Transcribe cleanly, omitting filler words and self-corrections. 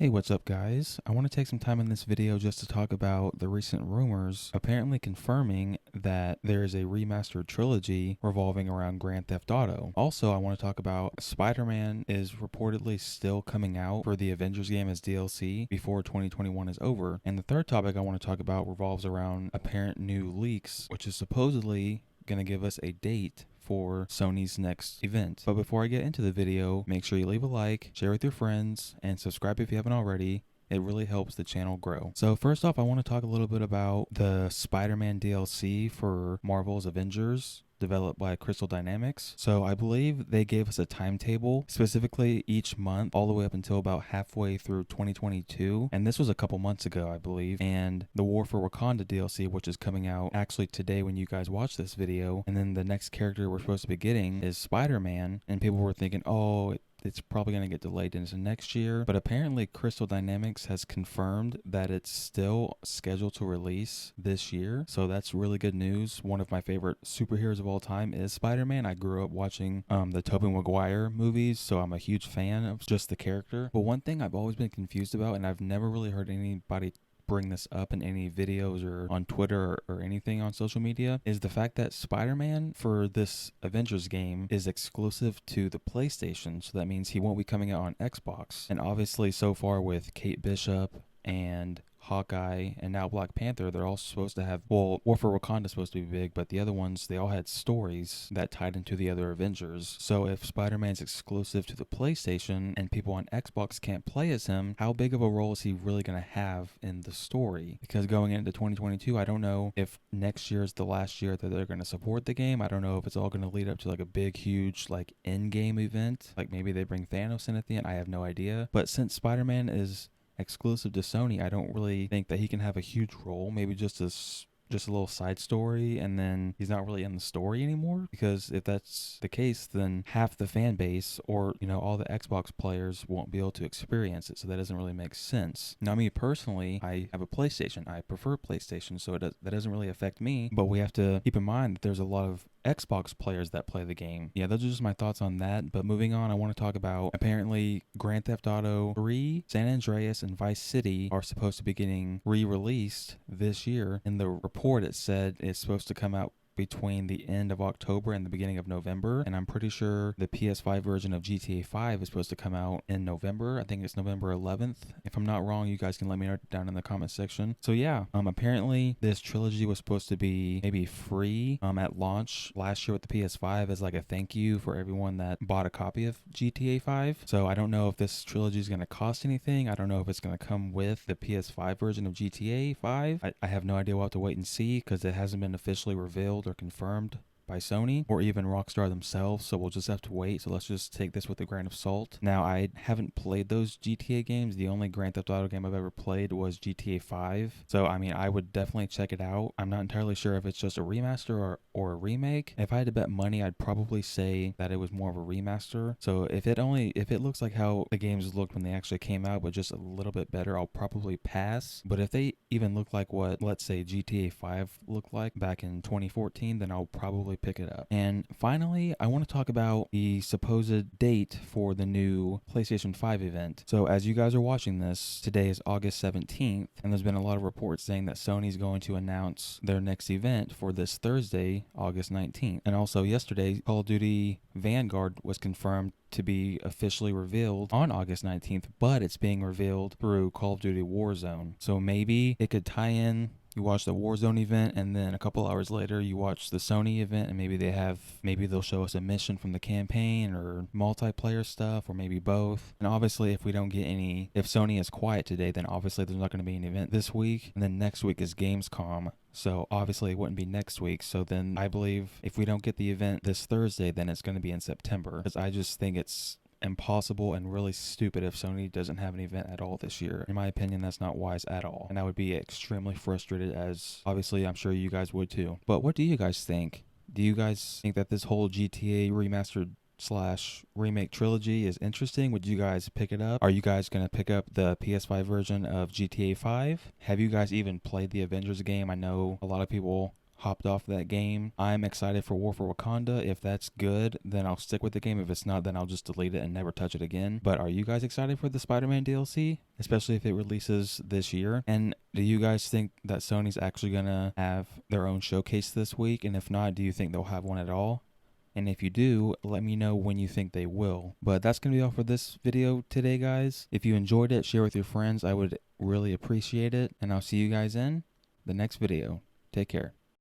Hey, what's up guys? I want to take some time in this video just to talk about the recent rumors apparently confirming that there is a remastered trilogy revolving around Grand Theft Auto. Also, I want to talk about Spider-Man is reportedly still coming out for the Avengers game as DLC before 2021 is over. And the third topic I want to talk about revolves around apparent new leaks, which is supposedly going to give us a date for Sony's next event. But before I get into the video, make sure you leave a like, share with your friends, and subscribe if you haven't already. It really helps the channel grow. So first off, I want to talk a little bit about the Spider-Man DLC for Marvel's Avengers, developed by Crystal Dynamics. So I believe they gave us a timetable, specifically each month, all the way up until about halfway through 2022. And this was a couple months ago, I believe. And the War for Wakanda DLC, which is coming out actually today when you guys watch this video. And then the next character we're supposed to be getting is Spider-Man. And people were thinking, oh, it's probably going to get delayed into next year, but apparently Crystal Dynamics has confirmed that it's still scheduled to release this year. So that's really good news. One of my favorite superheroes of all time is Spider-Man. I grew up watching the Tobey Maguire movies, so I'm a huge fan of just the character. But one thing I've always been confused about, and I've never really heard anybody bring this up in any videos or on Twitter or anything on social media, is the fact that Spider-Man for this Avengers game is exclusive to the PlayStation. So that means he won't be coming out on Xbox. And obviously so far with Kate Bishop and Hawkeye and now Black Panther, they're all supposed to have, well, War for Wakanda is supposed to be big, but the other ones, they all had stories that tied into the other Avengers. So if Spider-Man's exclusive to the PlayStation and people on Xbox can't play as him, how big of a role is he really going to have in the story? Because going into 2022, I don't know if next year is the last year that they're going to support the game. I don't know if it's all going to lead up to like a big, huge like end-game event. Like maybe they bring Thanos in at the end. I have no idea. But since Spider-Man is exclusive to Sony, I don't really think that he can have a huge role. Maybe just a little side story, and then he's not really in the story anymore. Because if that's the case, then half the fan base, or all the Xbox players, won't be able to experience it. So that doesn't really make sense. Now, me personally, I have a PlayStation. I prefer PlayStation, so that doesn't really affect me. But we have to keep in mind that there's a lot of Xbox players that play the game. Yeah, those are just my thoughts on that. But moving on, I want to talk about apparently Grand Theft Auto 3, San Andreas, and Vice City are supposed to be getting re-released this year. In the report, it said it's supposed to come out between the end of October and the beginning of November, and I'm pretty sure the PS5 version of GTA 5 is supposed to come out in November. I think it's November 11th. If I'm not wrong, you guys can let me know down in the comment section. So yeah, apparently this trilogy was supposed to be maybe free at launch last year with the PS5 as like a thank you for everyone that bought a copy of GTA 5. So I don't know if this trilogy is going to cost anything. I don't know if it's going to come with the PS5 version of GTA 5. I have no idea. We'll have to wait and see because it hasn't been officially revealed or confirmed by Sony or even Rockstar themselves, so we'll just have to wait. So let's just take this with a grain of salt. Now, I haven't played those GTA games. The only Grand Theft Auto game I've ever played was GTA 5. So I mean, I would definitely check it out. I'm not entirely sure if it's just a remaster or a remake. If I had to bet money, I'd probably say that it was more of a remaster. So if it looks like how the games looked when they actually came out, but just a little bit better, I'll probably pass. But if they even look like what, let's say, GTA 5 looked like back in 2014, then I'll probably pick it up. And finally, I want to talk about the supposed date for the new PlayStation 5 event. So as you guys are watching this, today is August 17th, and there's been a lot of reports saying that Sony's going to announce their next event for this Thursday, August 19th. And also yesterday, Call of Duty Vanguard was confirmed to be officially revealed on August 19th, but it's being revealed through Call of Duty Warzone. So maybe it could tie in. You watch the Warzone event, and then a couple hours later you watch the Sony event, and maybe they'll show us a mission from the campaign or multiplayer stuff, or maybe both. And obviously if Sony is quiet today, then obviously there's not going to be an event this week, and then next week is Gamescom. So obviously it wouldn't be next week. So then I believe if we don't get the event this Thursday, then it's going to be in September. Because I just think it's impossible and really stupid if Sony doesn't have an event at all this year. In my opinion, that's not wise at all. And I would be extremely frustrated, as obviously I'm sure you guys would too. But what do you guys think? Do you guys think that this whole GTA remastered / remake trilogy is interesting? Would you guys pick it up? Are you guys going to pick up the PS5 version of GTA 5? Have you guys even played the Avengers game? I know a lot of people hopped off that game. I'm excited for War for Wakanda. If that's good, then I'll stick with the game. If it's not, then I'll just delete it and never touch it again. But are you guys excited for the Spider-Man DLC? Especially if it releases this year? And do you guys think that Sony's actually gonna have their own showcase this week? And if not, do you think they'll have one at all? And if you do, let me know when you think they will. But that's going to be all for this video today, guys. If you enjoyed it, share with your friends. I would really appreciate it. And I'll see you guys in the next video. Take care.